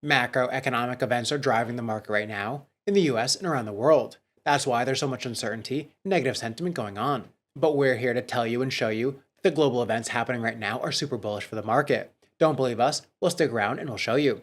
Macroeconomic events are driving the market right now, in the US and around the world. That's why there's so much uncertainty and negative sentiment going on. But we're here to tell you and show you that the global events happening right now are super bullish for the market. Don't believe us? We'll stick around and we'll show you.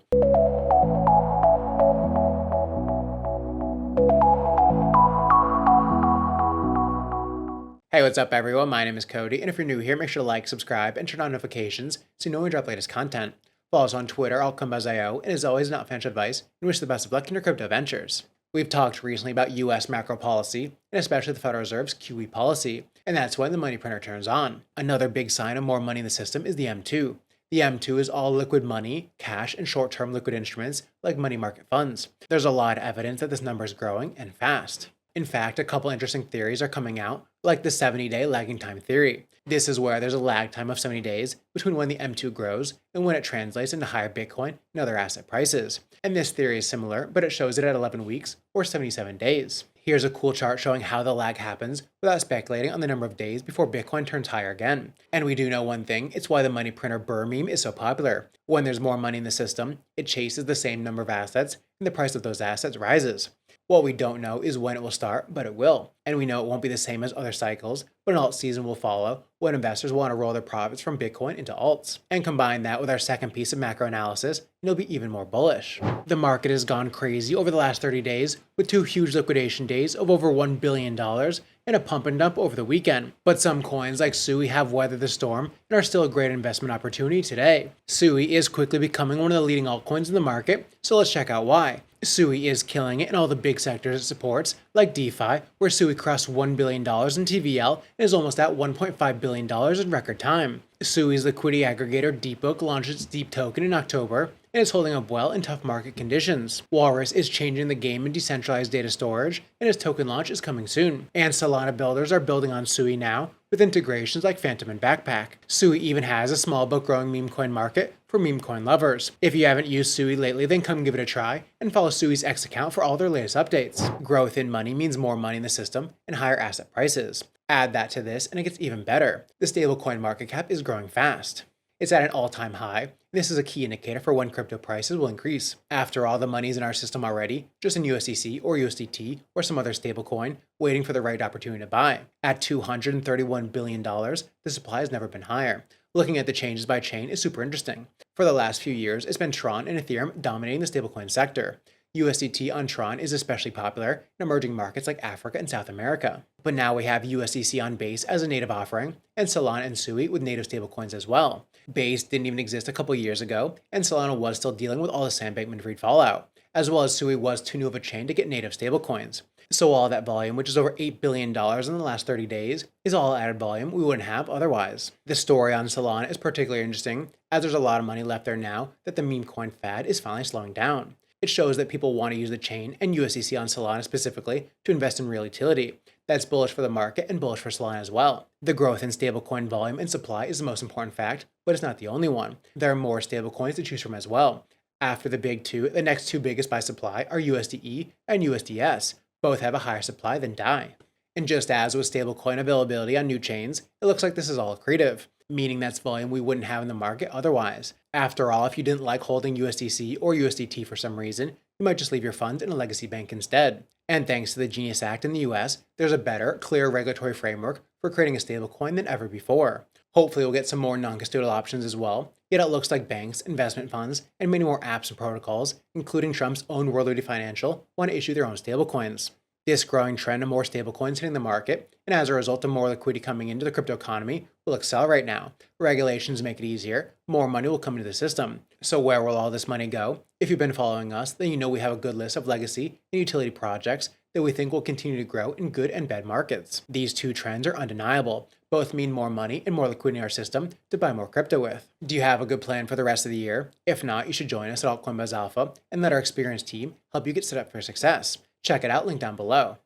Hey, what's up everyone? My name is Cody, and if you're new here, make sure to like, subscribe, and turn on notifications so you know when we drop latest content. Follow us on Twitter, Altcoin Buzz, and as always, not financial advice, and wish the best of luck in your crypto ventures. We've talked recently about US macro policy, and especially the Federal Reserve's QE policy, and that's when the money printer turns on. Another big sign of more money in the system is the M2. The M2 is all liquid money, cash, and short-term liquid instruments like money market funds. There's a lot of evidence that this number is growing and fast. In fact, a couple interesting theories are coming out, like the 70-day lagging time theory. This is where there's a lag time of 70 days between when the M2 grows and when it translates into higher Bitcoin and other asset prices. And this theory is similar, but it shows it at 11 weeks or 77 days. Here's a cool chart showing how the lag happens without speculating on the number of days before Bitcoin turns higher again. And we do know one thing, it's why the money printer Burr meme is so popular. When there's more money in the system, it chases the same number of assets and the price of those assets rises. What we don't know is when it will start, but it will. And we know it won't be the same as other cycles, but an alt season will follow when investors want to roll their profits from Bitcoin into alts. And combine that with our second piece of macro analysis, and it'll be even more bullish. The market has gone crazy over the last 30 days with two huge liquidation days of over $1 billion and a pump and dump over the weekend. But some coins like SUI have weathered the storm and are still a great investment opportunity today. SUI is quickly becoming one of the leading altcoins in the market, so let's check out why. SUI is killing it in all the big sectors it supports, like DeFi, where SUI crossed $1 billion in TVL and is almost at $1.5 billion in record time. SUI's liquidity aggregator DeepBook launched its Deep token in October and is holding up well in tough market conditions. Walrus is changing the game in decentralized data storage, and its token launch is coming soon. And Solana builders are building on SUI now, with integrations like Phantom and Backpack. SUI even has a small but growing meme coin market for meme coin lovers. If you haven't used SUI lately, then come give it a try and follow SUI's X account for all their latest updates. Growth in money means more money in the system and higher asset prices. Add that to this and it gets even better. The stablecoin market cap is growing fast. It's at an all-time high. This is a key indicator for when crypto prices will increase. After all, the money's in our system already, just in USDC or USDT or some other stablecoin, waiting for the right opportunity to buy. At $231 billion, the supply has never been higher. Looking at the changes by chain is super interesting. For the last few years, it's been Tron and Ethereum dominating the stablecoin sector. USDT on Tron is especially popular in emerging markets like Africa and South America. But now we have USDC on Base as a native offering, and Solana and SUI with native stablecoins as well. Base didn't even exist a couple years ago, and Solana was still dealing with all the Sam Bankman-Fried fallout, as well as SUI was too new of a chain to get native stablecoins. So all that volume, which is over $8 billion in the last 30 days, is all added volume we wouldn't have otherwise. The story on Solana is particularly interesting, as there's a lot of money left there now that the meme coin fad is finally slowing down. It shows that people want to use the chain and USDC on Solana specifically to invest in real utility. That's bullish for the market and bullish for Solana as well. The growth in stablecoin volume and supply is the most important fact, but it's not the only one. There are more stablecoins to choose from as well. After the big two, the next two biggest by supply are USDE and USDS. Both have a higher supply than DAI. And just as with stablecoin availability on new chains, it looks like this is all accretive, meaning that's volume we wouldn't have in the market otherwise. After all, if you didn't like holding USDC or USDT for some reason, you might just leave your funds in a legacy bank instead. And thanks to the Genius Act in the US, there's a better, clearer regulatory framework for creating a stablecoin than ever before. Hopefully we'll get some more non-custodial options as well, yet it looks like banks, investment funds, and many more apps and protocols, including Trump's own World Financial, want to issue their own stablecoins. This growing trend of more stablecoins hitting the market, and as a result of more liquidity coming into the crypto economy, will accelerate now. Regulations make it easier, more money will come into the system. So where will all this money go? If you've been following us, then you know we have a good list of legacy and utility projects that we think will continue to grow in good and bad markets. These two trends are undeniable. Both mean more money and more liquidity in our system to buy more crypto with. Do you have a good plan for the rest of the year? If not, you should join us at Altcoin Buzz Alpha and let our experienced team help you get set up for success. Check it out, link down below.